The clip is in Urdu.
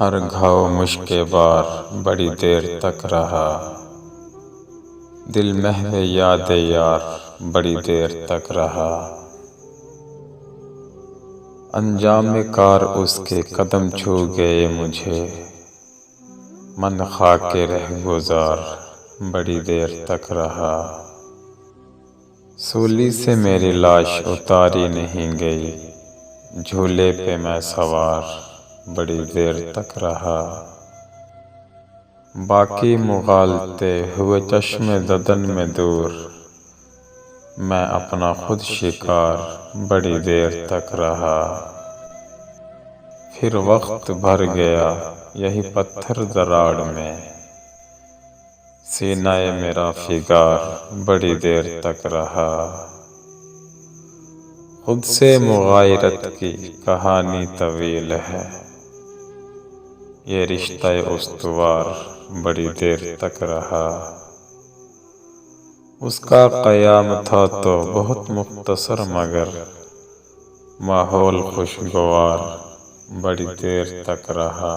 ہر گھاؤ مشک بار بڑی دیر تک رہا، دل محو یاد یار بڑی دیر تک رہا۔ انجام کار اس کے قدم چھو گئے مجھے، من خاک رہ گزار بڑی دیر تک رہا۔ سولی سے میری لاش اتاری نہیں گئی، جھولے پہ میں سوار بڑی دیر تک رہا۔ باقی مغالطے ہوئے چشم ددن میں دور، میں اپنا خود شکار بڑی دیر تک رہا۔ پھر وقت بھر گیا یہی پتھر دراڑ میں، سینہ میرا فگار بڑی دیر تک رہا۔ خود سے مغایرت کی کہانی طویل ہے، یہ رشتہ استوار بڑی دیر تک رہا۔ اس کا قیام تھا تو بہت مختصر، مگر ماحول خوشگوار بڑی دیر تک رہا۔